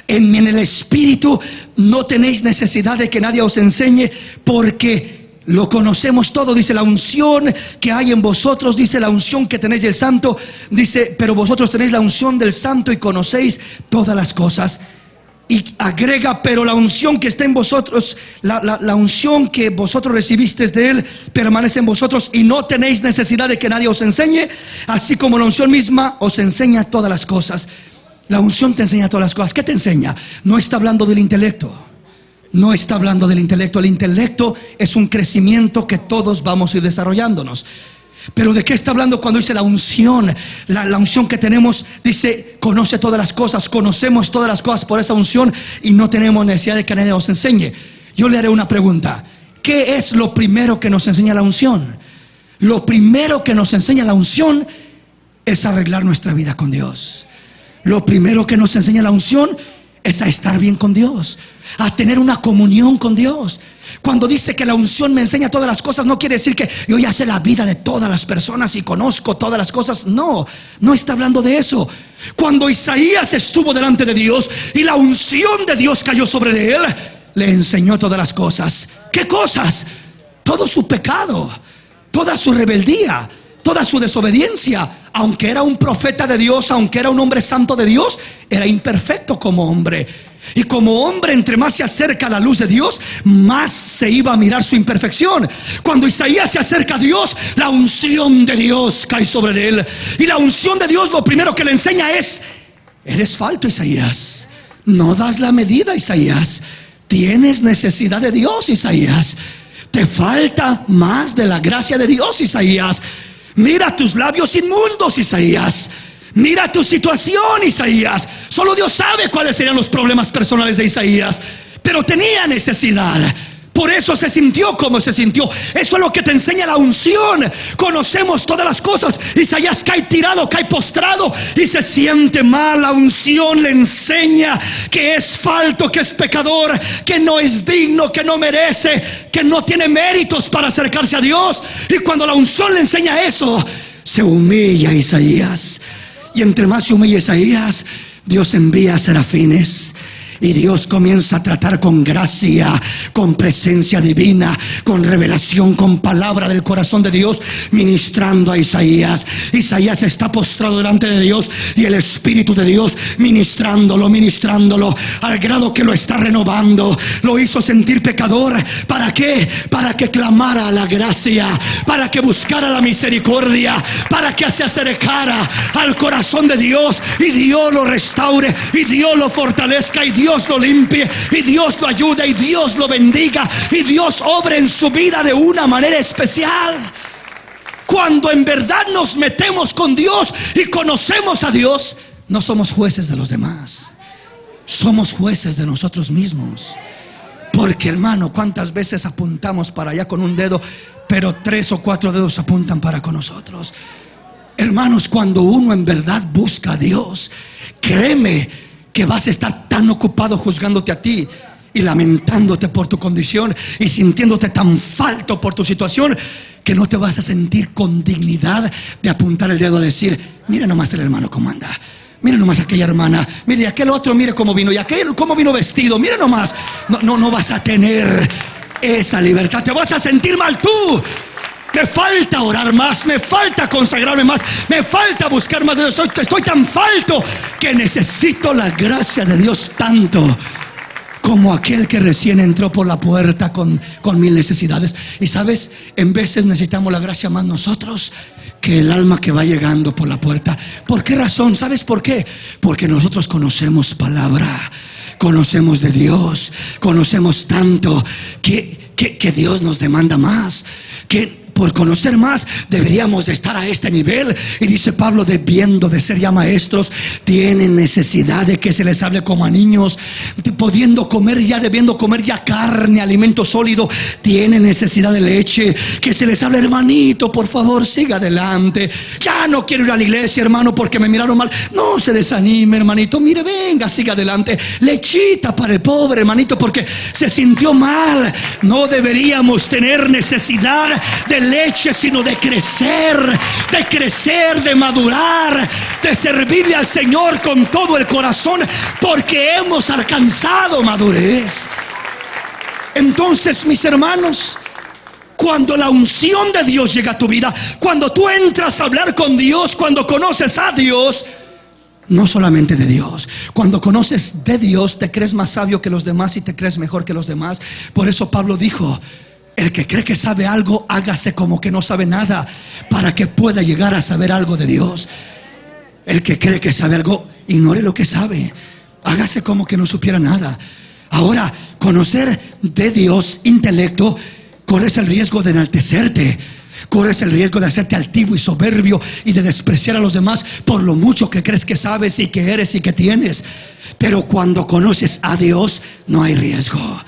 En el Espíritu no tenéis necesidad de que nadie os enseñe, porque lo conocemos todo. Dice: la unción que hay en vosotros, dice la unción que tenéis del Santo, dice: pero vosotros tenéis la unción del Santo y conocéis todas las cosas. Y agrega: pero la unción que está en vosotros, la unción que vosotros recibisteis de Él, permanece en vosotros, y no tenéis necesidad de que nadie os enseñe, así como la unción misma os enseña todas las cosas. La unción te enseña todas las cosas. ¿Qué te enseña? No está hablando del intelecto. No está hablando del intelecto. El intelecto es un crecimiento que todos vamos a ir desarrollándonos. Pero ¿de qué está hablando cuando dice la unción? La unción que tenemos, dice, conoce todas las cosas. Conocemos todas las cosas por esa unción y no tenemos necesidad de que nadie nos enseñe. Yo le haré una pregunta. ¿Qué es lo primero que nos enseña la unción? Lo primero que nos enseña la unción es arreglar nuestra vida con Dios. Lo primero que nos enseña la unción es a estar bien con Dios, a tener una comunión con Dios. Cuando dice que la unción me enseña todas las cosas, no quiere decir que yo ya sé la vida de todas las personas y conozco todas las cosas. No, no está hablando de eso. Cuando Isaías estuvo delante de Dios y la unción de Dios cayó sobre él, le enseñó todas las cosas. ¿Qué cosas? Todo su pecado, toda su rebeldía, toda su desobediencia. Aunque era un profeta de Dios, aunque era un hombre santo de Dios, era imperfecto como hombre. Y como hombre, entre más se acerca a la luz de Dios, más se iba a mirar su imperfección. Cuando Isaías se acerca a Dios, la unción de Dios cae sobre él. Y la unción de Dios lo primero que le enseña es: eres falto, Isaías. No das la medida, Isaías. Tienes necesidad de Dios, Isaías. Te falta más de la gracia de Dios, Isaías. Mira tus labios inmundos, Isaías. Mira tu situación, Isaías. Solo Dios sabe cuáles serían los problemas personales de Isaías, pero tenía necesidad. Por eso se sintió como se sintió. Eso es lo que te enseña la unción. Conocemos todas las cosas. Isaías cae tirado, cae postrado y se siente mal. La unción le enseña que es falto, que es pecador, que no es digno, que no merece, que no tiene méritos para acercarse a Dios. Y cuando la unción le enseña eso, se humilla Isaías. Y entre más se humilla Isaías, Dios envía a serafines. Y Dios comienza a tratar con gracia, con presencia divina, con revelación, con palabra del corazón de Dios, ministrando a Isaías. Isaías está postrado delante de Dios y el Espíritu de Dios ministrándolo, al grado que lo está renovando. Lo hizo sentir pecador. ¿Para qué? Para que clamara a la gracia, para que buscara la misericordia, para que se acercara al corazón de Dios y Dios lo restaure y Dios lo fortalezca y Dios lo limpie y Dios lo ayude y Dios lo bendiga y Dios obre en su vida de una manera especial. Cuando en verdad nos metemos con Dios y conocemos a Dios, no somos jueces de los demás, somos jueces de nosotros mismos. Porque, hermano, ¿cuántas veces apuntamos para allá con un dedo, pero 3 o 4 dedos apuntan para con nosotros? Hermanos, cuando uno en verdad busca a Dios, créeme que vas a estar tan ocupado juzgándote a ti y lamentándote por tu condición y sintiéndote tan falto por tu situación, que no te vas a sentir con dignidad de apuntar el dedo a decir: mira nomás el hermano cómo anda, mira nomás aquella hermana, mire aquel otro, mire cómo vino y aquel cómo vino vestido, mira nomás. No vas a tener esa libertad, te vas a sentir mal tú. Me falta orar más, me falta consagrarme más, me falta buscar más de Dios. Estoy tan falto que necesito la gracia de Dios tanto como aquel que recién entró por la puerta con 1000 necesidades. Y sabes, en veces necesitamos la gracia más nosotros que el alma que va llegando por la puerta. ¿Por qué razón? ¿Sabes por qué? Porque nosotros conocemos palabra, conocemos de Dios, conocemos tanto que Dios nos demanda más, que por conocer más deberíamos de estar a este nivel. Y dice Pablo, debiendo de ser ya maestros, tienen necesidad de que se les hable como a niños, pudiendo comer ya, debiendo comer ya carne, alimento sólido, tienen necesidad de leche, que se les hable: hermanito, por favor, siga adelante. Ya no quiero ir a la iglesia, hermano, porque me miraron mal. No se desanime, hermanito, mire, venga, siga adelante. Lechita para el pobre, hermanito, porque se sintió mal. No deberíamos tener necesidad de leche, sino de crecer, de madurar, de servirle al Señor con todo el corazón, porque hemos alcanzado madurez. Entonces, mis hermanos, cuando la unción de Dios llega a tu vida, cuando tú entras a hablar con Dios, cuando conoces a Dios, no solamente de Dios, cuando conoces de Dios, te crees más sabio que los demás y te crees mejor que los demás. Por eso Pablo dijo: el que cree que sabe algo, hágase como que no sabe nada, para que pueda llegar a saber algo de Dios. El que cree que sabe algo, Ignore lo que sabe. Hágase como que no supiera nada. Ahora, conocer de Dios, intelecto, corres el riesgo de enaltecerte. Corres el riesgo de hacerte altivo y soberbio y de despreciar a los demás por lo mucho que crees que sabes y que eres y que tienes. Pero cuando conoces a Dios, no hay riesgo.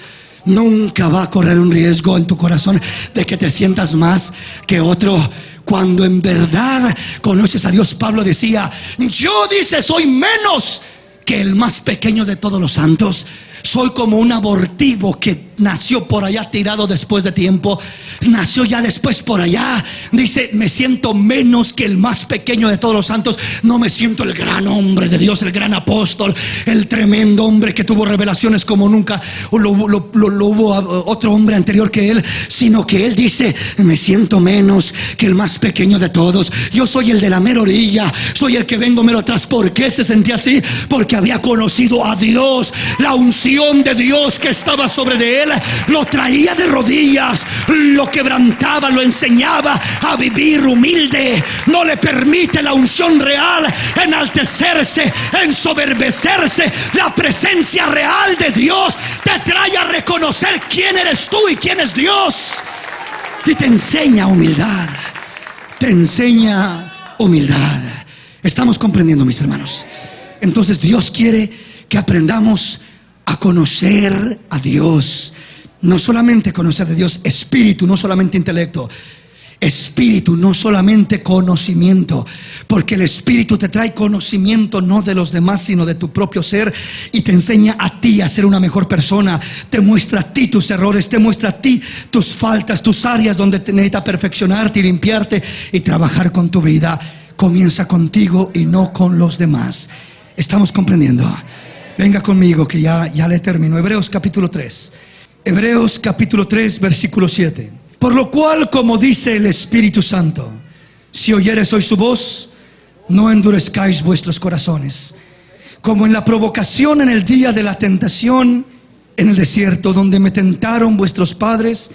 Nunca va a correr un riesgo en tu corazón de que te sientas más que otro. Cuando en verdad conoces a Dios, Pablo decía: yo, dice, soy menos que el más pequeño de todos los santos. Soy como un abortivo que nació por allá tirado después de tiempo. Nació ya después por allá. Dice: me siento menos que el más pequeño de todos los santos. No me siento el gran hombre de Dios, el gran apóstol, el tremendo hombre que tuvo revelaciones como nunca lo hubo otro hombre anterior que él. Sino que él dice: me siento menos que el más pequeño de todos. Yo soy el de la mera orilla, soy el que vengo mero atrás. ¿Por qué se sentía así? Porque había conocido a Dios. La unción de Dios que estaba sobre de él lo traía de rodillas, lo quebrantaba, lo enseñaba a vivir humilde. No le permite la unción real enaltecerse, ensoberbecerse. La presencia real de Dios te trae a reconocer quién eres tú y quién es Dios, y te enseña humildad. Te enseña humildad. ¿Estamos comprendiendo, mis hermanos? Entonces Dios quiere que aprendamos a conocer a Dios. No solamente conocer de Dios, espíritu, no solamente intelecto. Espíritu, no solamente conocimiento. Porque el espíritu te trae conocimiento no de los demás, sino de tu propio ser, y te enseña a ti a ser una mejor persona. Te muestra a ti tus errores, te muestra a ti tus faltas, tus áreas donde te necesitas perfeccionarte y limpiarte y trabajar con tu vida. Comienza contigo y no con los demás. ¿Estamos comprendiendo? Venga conmigo que ya le termino. Hebreos capítulo 3. Hebreos capítulo 3, versículo 7. Por lo cual, como dice el Espíritu Santo, si oyeres hoy su voz, no endurezcáis vuestros corazones, como en la provocación en el día de la tentación en el desierto, donde me tentaron vuestros padres,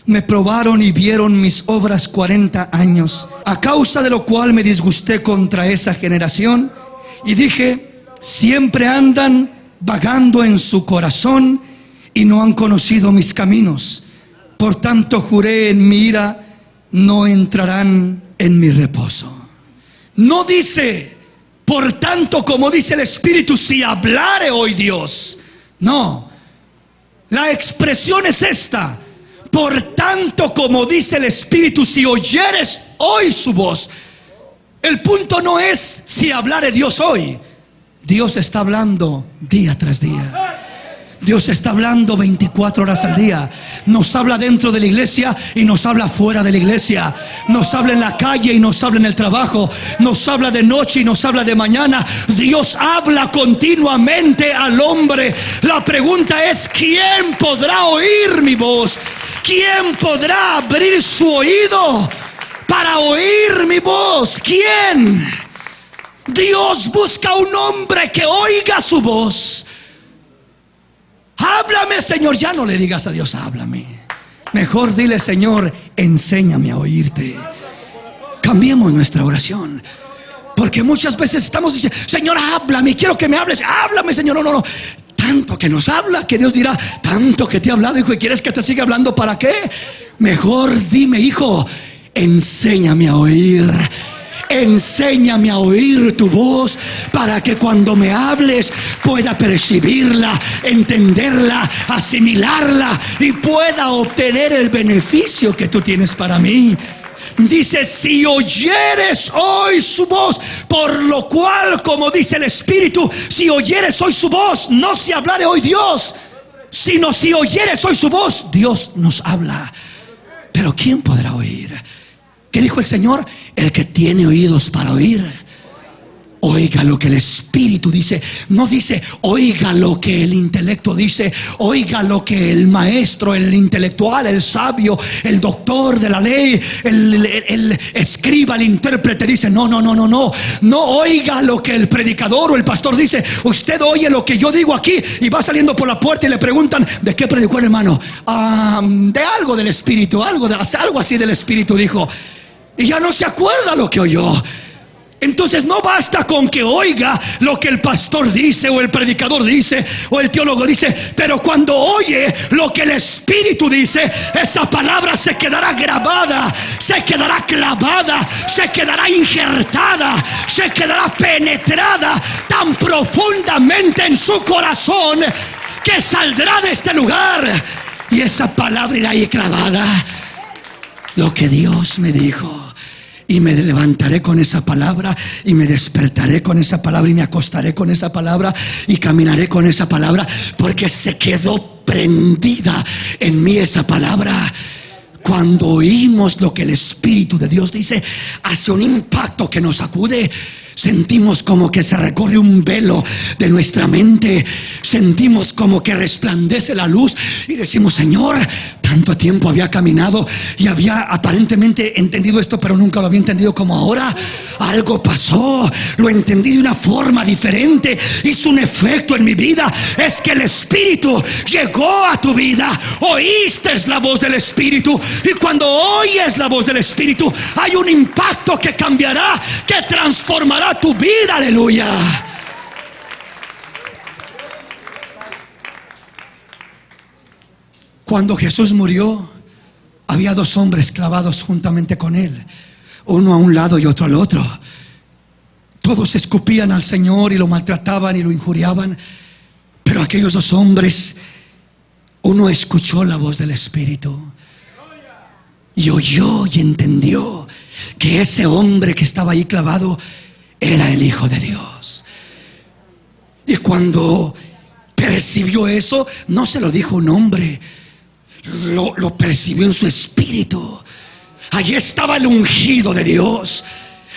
me probaron y vieron mis obras 40 años, a causa de lo cual me disgusté contra esa generación y dije: siempre andan vagando en su corazón y no han conocido mis caminos. Por tanto juré en mi ira: no entrarán en mi reposo. No dice por tanto, como dice el Espíritu, si hablare hoy Dios. No, la expresión es esta: por tanto, como dice el Espíritu, si oyeres hoy su voz. El punto no es si hablare Dios hoy. Dios está hablando día tras día. Dios está hablando 24 horas al día. Nos habla dentro de la iglesia y nos habla fuera de la iglesia. Nos habla en la calle y nos habla en el trabajo. Nos habla de noche y nos habla de mañana. Dios habla continuamente al hombre. La pregunta es: ¿quién podrá oír mi voz? ¿Quién podrá abrir su oído para oír mi voz? ¿Quién? Dios busca un hombre que oiga su voz. Háblame, Señor. Ya no le digas a Dios: háblame. Mejor dile: Señor, enséñame a oírte. Cambiemos nuestra oración, porque muchas veces estamos diciendo: Señor, háblame, quiero que me hables. Háblame, Señor. No. Tanto que nos habla que Dios dirá: tanto que te he hablado, hijo, ¿y quieres que te siga hablando para qué? Mejor dime: hijo, enséñame a oír. Enséñame a oír tu voz, para que cuando me hables pueda percibirla, entenderla, asimilarla y pueda obtener el beneficio que tú tienes para mí. Dice: si oyeres hoy su voz. Por lo cual, como dice el Espíritu, si oyeres hoy su voz, no si hablare hoy Dios, sino si oyeres hoy su voz. Dios nos habla, pero ¿quién podrá oír? ¿Qué dijo el Señor? El que tiene oídos para oír, oiga lo que el Espíritu dice. No dice: oiga lo que el intelecto dice, oiga lo que el maestro, el intelectual, el sabio, el doctor de la ley, el escriba, el intérprete dice. No oiga lo que el predicador o el pastor dice. Usted oye lo que yo digo aquí, y va saliendo por la puerta y le preguntan: ¿de qué predicó el hermano? De algo del Espíritu, algo así del Espíritu dijo, y ya no se acuerda lo que oyó. Entonces no basta con que oiga lo que el pastor dice o el predicador dice o el teólogo dice, pero cuando oye lo que el Espíritu dice, esa palabra se quedará grabada, se quedará clavada, se quedará injertada, se quedará penetrada tan profundamente en su corazón que saldrá de este lugar y esa palabra irá ahí clavada. Lo que Dios me dijo. Y me levantaré con esa palabra, y me despertaré con esa palabra, y me acostaré con esa palabra, y caminaré con esa palabra, porque se quedó prendida en mí esa palabra. Cuando oímos lo que el Espíritu de Dios dice, hace un impacto que nos sacude. Sentimos como que se recorre un velo de nuestra mente. Sentimos como que resplandece la luz y decimos: Señor, tanto tiempo había caminado y había aparentemente entendido esto, pero nunca lo había entendido como ahora. Algo pasó, lo entendí de una forma diferente, hizo un efecto en mi vida. Es que el Espíritu llegó a tu vida, oíste la voz del Espíritu, y cuando oyes la voz del Espíritu hay un impacto que cambiará, que transformará tu vida. Aleluya. Cuando Jesús murió, había dos hombres clavados juntamente con él, uno a un lado y otro al otro. Todos escupían al Señor y lo maltrataban y lo injuriaban, pero aquellos dos hombres, uno escuchó la voz del Espíritu y oyó y entendió que ese hombre que estaba ahí clavado era el Hijo de Dios. Y cuando percibió eso, no se lo dijo un hombre, lo percibió en su espíritu. Allí estaba el ungido de Dios,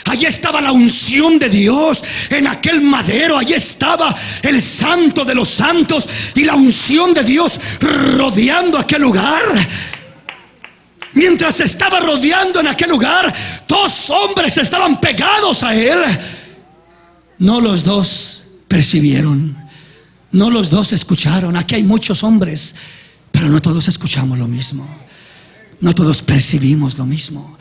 allí estaba la unción de Dios en aquel madero, allí estaba el santo de los santos y la unción de Dios rodeando aquel lugar. Mientras estaba rodeando en aquel lugar, dos hombres estaban pegados a él. No los dos percibieron, no los dos escucharon. Aquí hay muchos hombres, pero no todos escuchamos lo mismo, no todos percibimos lo mismo.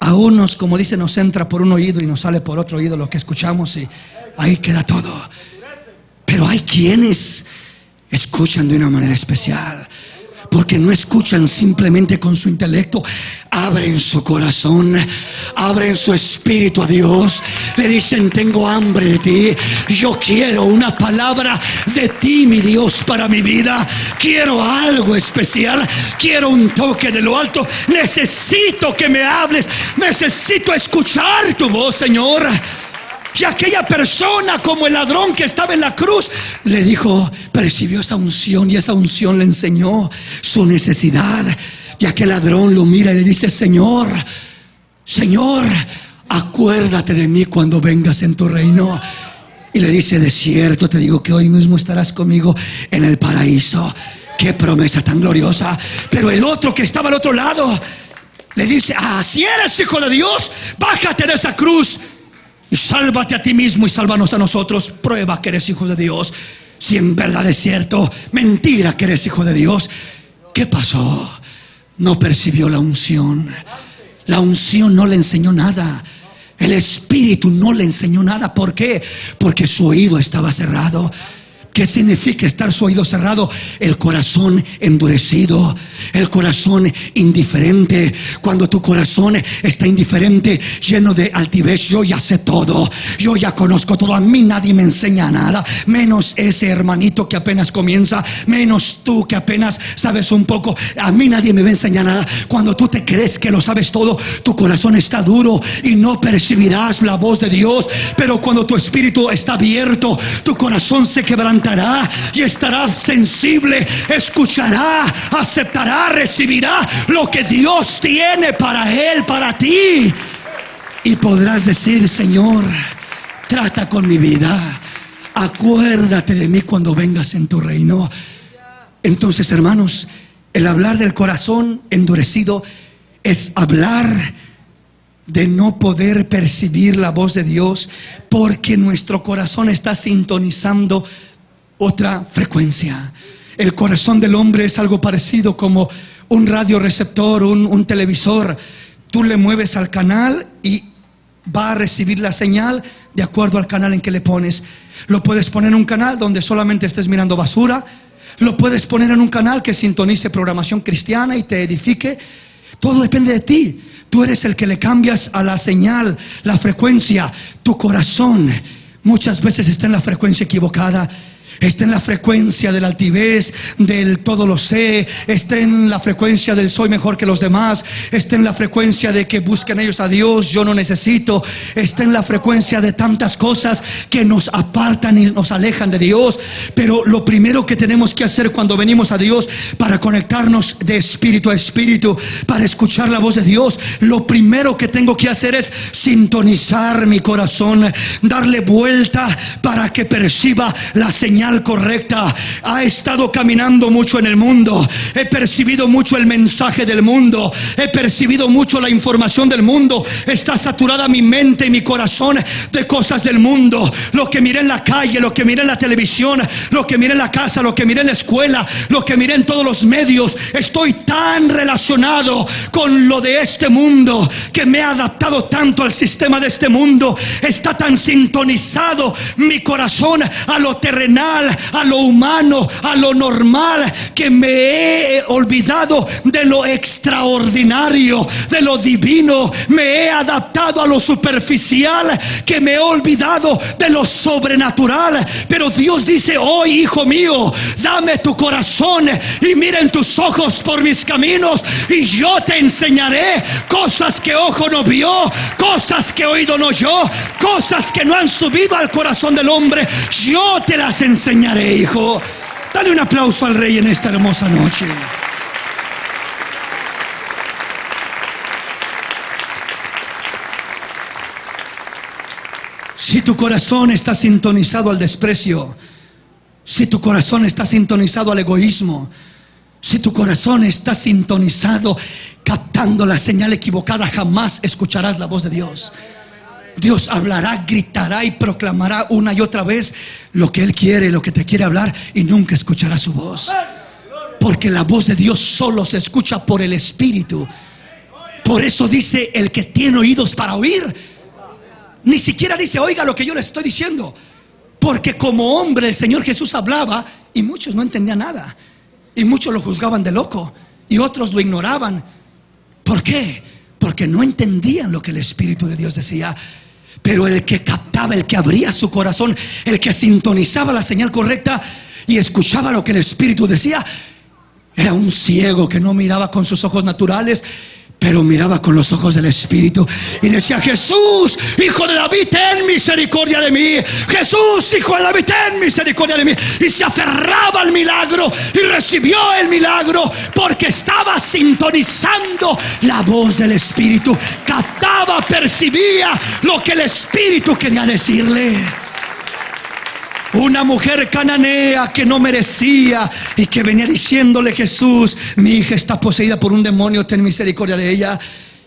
A unos, como dice, nos entra por un oído y nos sale por otro oído lo que escuchamos, y ahí queda todo. Pero hay quienes escuchan de una manera especial, porque no escuchan simplemente con su intelecto, abren su corazón, abren su espíritu a Dios, le dicen: tengo hambre de ti, yo quiero una palabra de ti, mi Dios, para mi vida. Quiero algo especial, quiero un toque de lo alto, necesito que me hables, necesito escuchar tu voz, Señor. Y aquella persona, como el ladrón que estaba en la cruz, le dijo, percibió esa unción, y esa unción le enseñó su necesidad. Y aquel ladrón lo mira y le dice: Señor, Señor, acuérdate de mí cuando vengas en tu reino. Y le dice: de cierto te digo que hoy mismo estarás conmigo en el paraíso. Qué promesa tan gloriosa. Pero el otro que estaba al otro lado le dice: si eres hijo de Dios, bájate de esa cruz y sálvate a ti mismo y sálvanos a nosotros. Prueba que eres hijo de Dios. Si en verdad es cierto, mentira que eres hijo de Dios. ¿Qué pasó? No percibió la unción. La unción no le enseñó nada. El Espíritu no le enseñó nada. ¿Por qué? Porque su oído estaba cerrado. ¿Qué significa estar su oído cerrado? El corazón endurecido, el corazón indiferente. Cuando tu corazón está indiferente, lleno de altivez: yo ya sé todo, yo ya conozco todo, a mí nadie me enseña nada, menos ese hermanito que apenas comienza, menos tú que apenas sabes un poco, a mí nadie me va a enseñar nada. Cuando tú te crees que lo sabes todo, tu corazón está duro y no percibirás la voz de Dios. Pero cuando tu espíritu está abierto, tu corazón se quebrantará y estará sensible, escuchará, aceptará, recibirá lo que Dios tiene para él, para ti. Y podrás decir: Señor, trata con mi vida, acuérdate de mí cuando vengas en tu reino. Entonces, hermanos, el hablar del corazón endurecido es hablar de no poder percibir la voz de Dios, porque nuestro corazón está sintonizando otra frecuencia. El corazón del hombre es algo parecido como un radioreceptor, un televisor. Tú le mueves al canal y va a recibir la señal de acuerdo al canal en que le pones. Lo puedes poner en un canal donde solamente estés mirando basura. Lo puedes poner en un canal que sintonice programación cristiana y te edifique. Todo depende de ti. Tú eres el que le cambias a la señal, la frecuencia. Tu corazón muchas veces está en la frecuencia equivocada. Está en la frecuencia de la altivez, del todo lo sé. Está en la frecuencia del soy mejor que los demás. Está en la frecuencia de que busquen ellos a Dios, yo no necesito. Está en la frecuencia de tantas cosas que nos apartan y nos alejan de Dios. Pero lo primero que tenemos que hacer cuando venimos a Dios, para conectarnos de espíritu a espíritu, para escuchar la voz de Dios, lo primero que tengo que hacer es sintonizar mi corazón, darle vuelta para que perciba la señal correcta. Ha estado caminando mucho en el mundo. He percibido mucho el mensaje del mundo. He percibido mucho la información del mundo. Está saturada mi mente y mi corazón de cosas del mundo. Lo que miré en la calle, lo que miré en la televisión, lo que miré en la casa, lo que miré en la escuela, lo que miré en todos los medios. Estoy tan relacionado con lo de este mundo que me he adaptado tanto al sistema de este mundo. Está tan sintonizado mi corazón a lo terrenal, a lo humano, a lo normal, que me he olvidado de lo extraordinario, de lo divino. Me he adaptado a lo superficial, que me he olvidado de lo sobrenatural. Pero Dios dice hoy: hijo mío, dame tu corazón y miren tus ojos por mis caminos, y yo te enseñaré cosas que ojo no vio, cosas que oído no oyó, cosas que no han subido al corazón del hombre. Yo te las enseñaré, hijo. Dale un aplauso al Rey en esta hermosa noche. Si tu corazón está sintonizado al desprecio, si tu corazón está sintonizado al egoísmo, si tu corazón está sintonizado captando la señal equivocada, jamás escucharás la voz de Dios. Dios hablará, gritará y proclamará una y otra vez lo que Él quiere, lo que te quiere hablar, y nunca escucharás su voz. Porque la voz de Dios solo se escucha por el Espíritu. Por eso dice: el que tiene oídos para oír. Ni siquiera dice: oiga lo que yo le estoy diciendo. Porque como hombre el Señor Jesús hablaba y muchos no entendían nada. Y muchos lo juzgaban de loco y otros lo ignoraban. ¿Por qué? Porque no entendían lo que el Espíritu de Dios decía. Pero el que captaba, el que abría su corazón, el que sintonizaba la señal correcta y escuchaba lo que el Espíritu decía, era un ciego que no miraba con sus ojos naturales, pero miraba con los ojos del Espíritu y decía: Jesús, hijo de David, ten misericordia de mí. Jesús, hijo de David, ten misericordia de mí. Y se aferraba al milagro y recibió el milagro porque estaba sintonizando la voz del Espíritu. Captaba, percibía lo que el Espíritu quería decirle. Una mujer cananea que no merecía y que venía diciéndole: Jesús, mi hija está poseída por un demonio, ten misericordia de ella.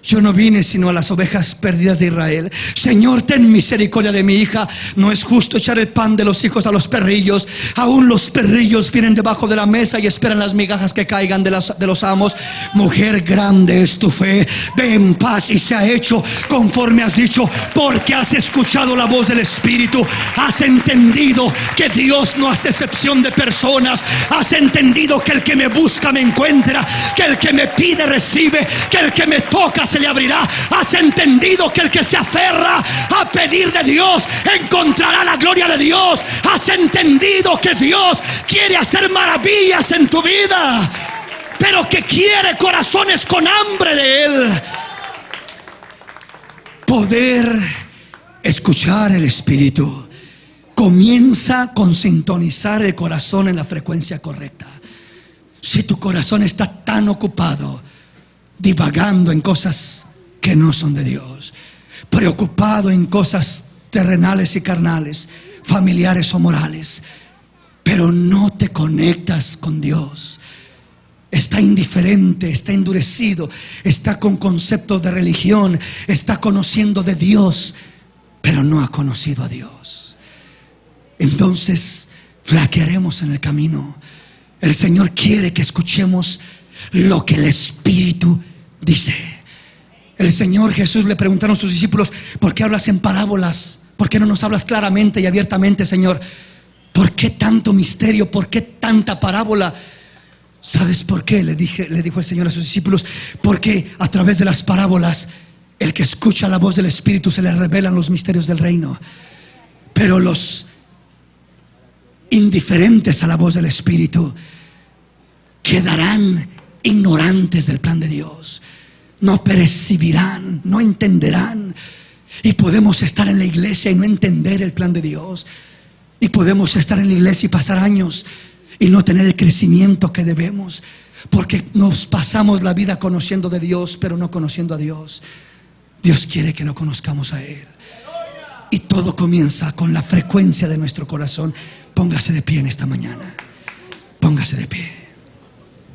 Yo no vine sino a las ovejas perdidas de Israel. Señor, ten misericordia de mi hija. No es justo echar el pan de los hijos a los perrillos. Aún los perrillos vienen debajo de la mesa y esperan las migajas que caigan de los amos. Mujer, grande es tu fe. Ve en paz y se ha hecho conforme has dicho, porque has escuchado la voz del Espíritu. Has entendido que Dios no hace excepción de personas. Has entendido que el que me busca me encuentra, que el que me pide recibe, que el que me toca se le abrirá. Has entendido que el que se aferra a pedir de Dios encontrará la gloria de Dios. Has entendido que Dios quiere hacer maravillas en tu vida, pero que quiere corazones con hambre de Él. Poder escuchar el Espíritu comienza con sintonizar el corazón en la frecuencia correcta. Si tu corazón está tan ocupado divagando en cosas que no son de Dios, preocupado en cosas terrenales y carnales, familiares o morales, pero no te conectas con Dios, está indiferente, está endurecido, está con conceptos de religión, está conociendo de Dios, pero no ha conocido a Dios, entonces flaquearemos en el camino. El Señor quiere que escuchemos lo que el Espíritu dice. El Señor Jesús le preguntaron a sus discípulos: ¿por qué hablas en parábolas? ¿Por qué no nos hablas claramente y abiertamente, Señor? ¿Por qué tanto misterio? ¿Por qué tanta parábola? ¿Sabes por qué? Le dijo el Señor a sus discípulos: porque a través de las parábolas, el que escucha la voz del Espíritu, se le revelan los misterios del reino. Pero los indiferentes a la voz del Espíritu quedarán ignorantes del plan de Dios. No percibirán, no entenderán. Y podemos estar en la iglesia y no entender el plan de Dios. Y podemos estar en la iglesia y pasar años y no tener el crecimiento que debemos, porque nos pasamos la vida conociendo de Dios, pero no conociendo a Dios. Dios quiere que lo conozcamos a Él. Y todo comienza con la frecuencia de nuestro corazón. Póngase de pie en esta mañana. Póngase de pie.